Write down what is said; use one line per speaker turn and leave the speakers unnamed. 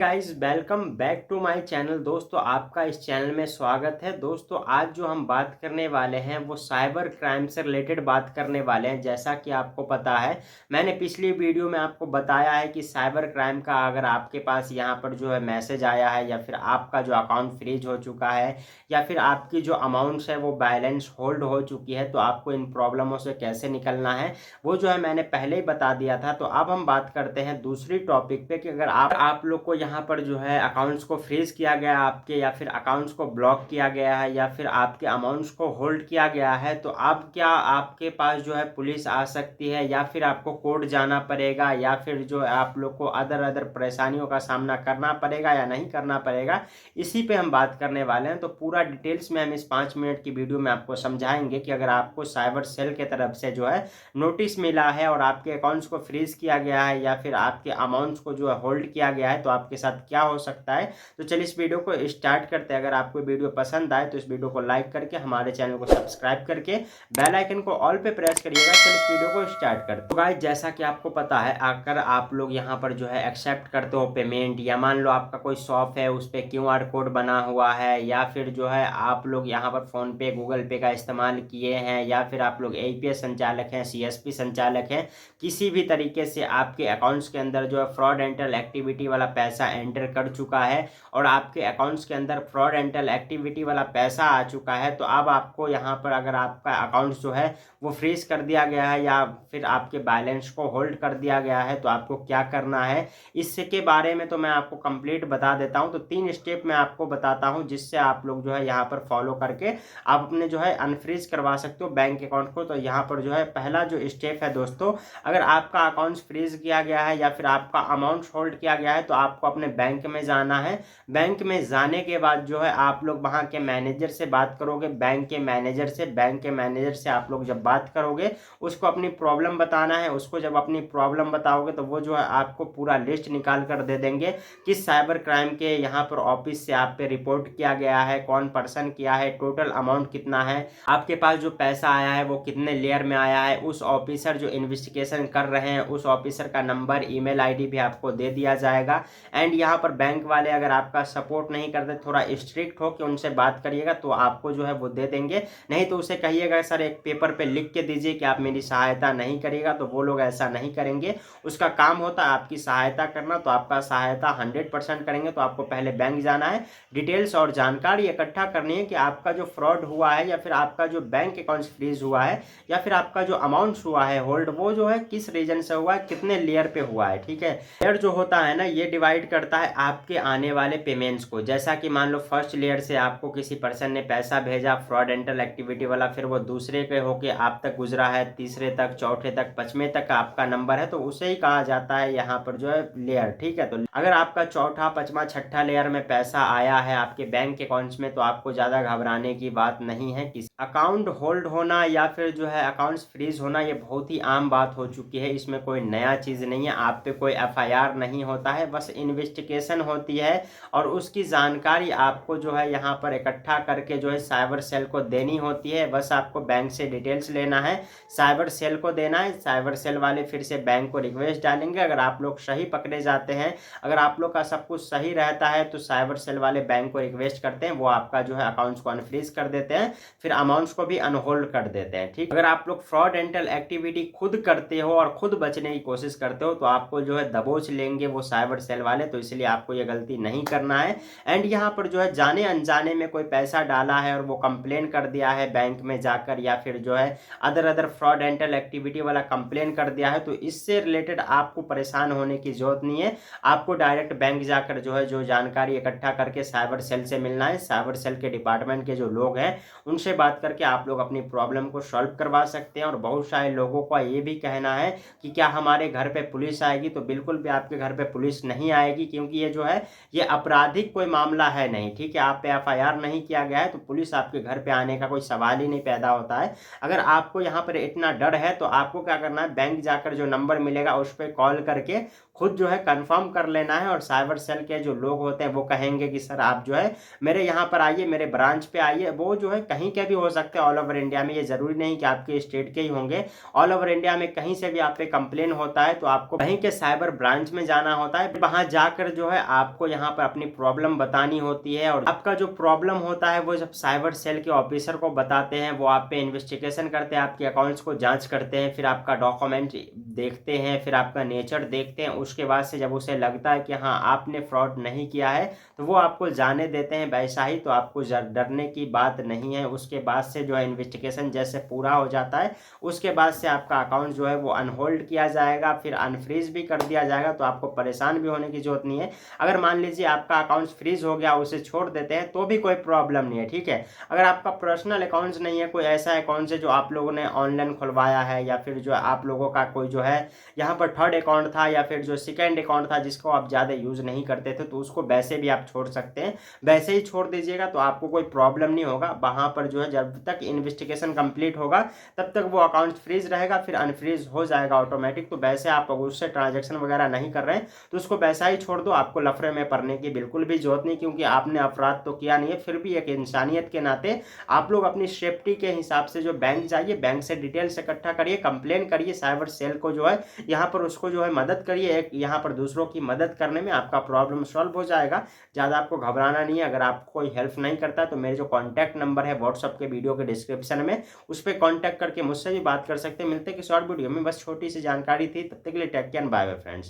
Guys welcome back to my channel. दोस्तों आपका इस चैनल में स्वागत है। दोस्तों आज जो हम बात करने वाले हैं वो साइबर क्राइम से रिलेटेड बात करने वाले हैं। जैसा कि आपको पता है, मैंने पिछली वीडियो में आपको बताया है कि साइबर क्राइम का अगर आपके पास यहाँ पर जो है मैसेज आया है या फिर आपका जो अकाउंट फ्रीज हो चुका है या फिर आपकी जो अमाउंट्स है वो बैलेंस होल्ड हो चुकी है, तो आपको इन प्रॉब्लमों से कैसे निकलना है वो जो है मैंने पहले ही बता दिया था। तो अब हम बात करते हैं दूसरी टॉपिक पे कि अगर आप लोग को यहाँ पर जो है अकाउंट्स को फ्रीज किया गया आपके, या फिर अकाउंट्स को ब्लॉक किया गया है, या फिर आपके अमाउंट्स को होल्ड किया गया है, तो अब क्या आपके पास जो है पुलिस आ सकती है या फिर आपको कोर्ट जाना पड़ेगा या फिर जो है आप लोग को अदर अदर परेशानियों का सामना करना पड़ेगा या नहीं करना पड़ेगा, इसी पे हम बात करने वाले हैं। तो पूरा डिटेल्स में हम इस 5 मिनट की वीडियो में आपको समझाएंगे कि अगर आपको साइबर सेल के तरफ से जो है नोटिस मिला है और आपके अकाउंट्स को फ्रीज किया गया है या फिर आपके अमाउंट्स को जो है होल्ड किया गया है, तो आपके साथ क्या हो सकता है। तो चलिए इस वीडियो को स्टार्ट करते हैं। अगर आपको वीडियो पसंद आए तो इस वीडियो को लाइक करके हमारे चैनल को सब्सक्राइब करके बेल आइकन को ऑल पे प्रेस करिएगा। चलिए इस वीडियो को स्टार्ट करते हैं। तो गाइस जैसा कि आपको पता है, अगर आप लोग यहाँ पर जो है एक्सेप्ट करते हो पेमेंट, या मान लो आपका कोई शॉप है उस पर QR कोड बना हुआ है, या फिर जो है आप लोग यहाँ पर फोन पे गूगल पे का इस्तेमाल किए हैं, या फिर आप लोग APS संचालक हैं, CSP संचालक हैं, किसी भी तरीके से आपके अकाउंट्स के अंदर जो है फ्रॉडेंटल एक्टिविटी वाला पैसा एंटर कर चुका है और आपके अकाउंट्स के अंदर फ्रॉडेंटल एक्टिविटी वाला पैसा आ चुका है, तो अब आपको यहाँ पर अगर आपका अकाउंट जो है वो फ्रीज कर दिया गया है या फिर आपके बैलेंस को होल्ड कर दिया गया है, तो आपको क्या करना है इसके बारे में तो मैं आपको कंप्लीट बता देता हूँ। तो 3 स्टेप मैं आपको बताता हूँ जिससे आप लोग जो है यहाँ पर फॉलो करके आप अपने जो है अनफ्रीज करवा सकते हो बैंक अकाउंट को। तो यहाँ पर जो है पहला जो स्टेप है दोस्तों, अगर आपका अकाउंट फ्रीज किया गया है या फिर आपका अमाउंट होल्ड किया गया है, तो आपको अपने बैंक में जाना है। बैंक में जाने के बाद जो है आप लोग वहाँ के मैनेजर से बात करोगे, बैंक के मैनेजर से आप लोग जब बात करोगे उसको अपनी प्रॉब्लम बताना है। उसको जब अपनी प्रॉब्लम बताओगे तो वो जो है आपको पूरा लिस्ट निकाल कर दे देंगे किस साइबर क्राइम के यहाँ पर ऑफिस से आप पे रिपोर्ट किया गया है, कौन पर्सन किया है, टोटल अमाउंट कितना है, आपके पास जो पैसा आया है वो कितने लेयर में आया है, उस ऑफिसर जो इन्वेस्टिगेशन कर रहे हैं उस ऑफिसर का नंबर, ईमेल आईडी भी आपको दे दिया जाएगा। एंड यहाँ पर बैंक वाले अगर आपका सपोर्ट नहीं करते, थोड़ा स्ट्रिक्ट हो कि उनसे बात करिएगा, तो आपको जो है वो दे देंगे। नहीं तो उसे कहिएगा सर एक पेपर पे लिख के दीजिए कि आप मेरी सहायता नहीं करिएगा, तो वो लोग ऐसा नहीं करेंगे। उसका काम होता है आपकी सहायता करना, तो आपका सहायता 100% करेंगे। तो आपको पहले बैंक जाना है, डिटेल्स और जानकारी इकट्ठा करनी है कि आपका जो फ्रॉड हुआ है या फिर आपका जो बैंक अकाउंट फ्रीज हुआ है या फिर आपका जो अमाउंट हुआ है होल्ड, वो जो है किस रीजन से हुआ है, कितने लेयर पे हुआ है। ठीक है, लेयर जो होता है ना, ये डिवाइड करता है आपके आने वाले पेमेंट्स को। जैसा कि मान लो फर्स्ट लेयर से आपको किसी पर्सन ने पैसा भेजा फ्रॉडेंटल एक्टिविटी वाला, फिर वो दूसरे के होके आप तक गुजरा है, तीसरे तक, चौथे तक, 5वें तक आपका नंबर है, तो उसे ही कहा जाता है यहाँ पर जो है लेयर। ठीक है, तो अगर आपका चौथा, 5वां, 6ठा लेयर में पैसा आया है आपके बैंक अकाउंट्स में, तो आपको ज्यादा घबराने की बात नहीं है। किसी अकाउंट होल्ड होना या फिर जो है अकाउंट्स फ्रीज होना ये बहुत ही आम बात हो चुकी है, इसमें कोई नया चीज नहीं है। आप पे कोई FIR नहीं होता है, बस इन्वेस्टिगेशन होती है और उसकी जानकारी आपको जो है यहाँ पर इकट्ठा करके जो है साइबर सेल को देनी होती है। बस आपको बैंक से डिटेल्स लेना है, साइबर सेल को देना है, साइबर सेल वाले फिर से बैंक को रिक्वेस्ट डालेंगे। अगर आप लोग सही पकड़े जाते हैं, अगर आप लोग का सब कुछ सही रहता है, तो साइबर सेल वाले बैंक को रिक्वेस्ट करते हैं, वो आपका जो है अकाउंट्स को अनफ्रीज कर देते हैं, फिर अमाउंट्स को भी अनहोल्ड कर देते हैं। ठीक, अगर आप लोग फ्रॉडेंटल एक्टिविटी खुद करते हो और खुद बचने की कोशिश करते हो, तो आपको जो है दबोच लेंगे वो साइबर सेल वाले, तो इसलिए आपको ये गलती नहीं करना है। एंड यहाँ पर जो है जाने अनजाने में कोई पैसा डाला है और वो कंप्लेन कर दिया है बैंक में जाकर, या फिर जो है अदर फ्रॉडेंटल एक्टिविटी वाला कंप्लेन कर दिया है, तो इससे रिलेटेड आपको परेशान होने की जरूरत नहीं है। आपको डायरेक्ट बैंक जाकर जो है जो जानकारी इकट्ठा करके साइबर सेल से मिलना है। साइबर सेल के डिपार्टमेंट के जो लोग हैं उनसे बात करके आप लोग अपनी प्रॉब्लम को सॉल्व करवा सकते हैं। और बहुत सारे लोगों का ये भी कहना है कि क्या हमारे घर पे पुलिस आएगी, तो बिल्कुल भी आपके घर पे पुलिस नहीं आएगी, क्योंकि ये जो है ये आपराधिक कोई मामला है नहीं। ठीक है, आप पे FIR नहीं किया गया है, तो पुलिस आपके घर पे आने का कोई सवाल ही नहीं पैदा होता है। अगर आपको यहाँ पर इतना डर है, तो आपको क्या करना है, बैंक जाकर जो नंबर मिलेगा उस पर कॉल करके खुद जो है कंफर्म कर लेना है। और साइबर सेल के जो लोग होते हैं वो कहेंगे कि सर आप जो है मेरे यहाँ पर आइए, मेरे ब्रांच पे आइए। वो जो है कहीं के भी हो सकते हैं ऑल ओवर इंडिया में, ये जरूरी नहीं कि आपके स्टेट के ही होंगे। ऑल ओवर इंडिया में कहीं से भी आप पे कंप्लेन होता है, तो आपको कहीं के साइबर ब्रांच में जाना होता है। वहां जा जाकर जो है आपको यहाँ पर अपनी प्रॉब्लम बतानी होती है, और आपका जो प्रॉब्लम होता है वो जब साइबर सेल के ऑफिसर को बताते हैं, वो आप पे इन्वेस्टिगेशन करते हैं, आपके अकाउंट्स को जांच करते हैं, फिर आपका डॉक्यूमेंट देखते हैं, फिर आपका नेचर देखते हैं। उसके बाद से जब उसे लगता है कि हाँ आपने फ्रॉड नहीं किया है तो वो आपको जाने देते हैं वैसा ही, तो आपको डरने की बात नहीं है। उसके बाद से जो है इन्वेस्टिगेशन जैसे पूरा हो जाता है उसके बाद से आपका अकाउंट जो है वो अनहोल्ड किया जाएगा, फिर अनफ्रीज भी कर दिया जाएगा, तो आपको परेशान भी होने की जरूरत नहीं है। अगर मान लीजिए आपका अकाउंट फ्रीज हो गया, उसे छोड़ देते हैं तो भी कोई प्रॉब्लम नहीं है, ठीक है। अगर आपका पर्सनल अकाउंट नहीं है, कोई ऐसा अकाउंट है जो आप लोगों ने ऑनलाइन खुलवाया है, या फिर जो आप लोगों का कोई जो है यहाँ पर थर्ड अकाउंट था, या फिर जो सेकेंड अकाउंट था जिसको आप ज़्यादा यूज़ नहीं करते थे, तो उसको वैसे भी आप छोड़ सकते हैं। वैसे ही छोड़ दीजिएगा तो आपको कोई प्रॉब्लम नहीं होगा। वहाँ पर जो है जब तक इन्वेस्टिगेशन कंप्लीट होगा तब तक वो अकाउंट फ्रीज रहेगा, फिर अनफ्रीज हो जाएगा ऑटोमेटिक। तो वैसे आप अगर उससे ट्रांजेक्शन वगैरह नहीं कर रहे हैं तो उसको वैसा ही छोड़ दो, आपको लफड़े में पड़ने की बिल्कुल भी जरूरत नहीं, क्योंकि आपने अपराध तो किया नहीं है। फिर भी एक इंसानियत के नाते आप लोग अपनी सेफ्टी के हिसाब से जो बैंक जाइए, बैंक से डिटेल्स इकट्ठा करिए, कंप्लेन करिए साइबर सेल को जो है यहाँ पर, उसको जो है मदद करिए। एक यहाँ पर दूसरों की मदद करने में आपका प्रॉब्लम सॉल्व हो जाएगा। ज़्यादा आपको घबराना नहीं है। अगर आपको कोई हेल्प नहीं करता तो मेरे जो कॉन्टैक्ट नंबर है व्हाट्सअप के वीडियो के डिस्क्रिप्शन में, उस पर कॉन्टैक्ट करके मुझसे भी बात कर सकते हैं। मिलते हैं कि शॉर्ट वीडियो में, बस छोटी सी जानकारी थी। तब तक के लिए take care, bye bye friends.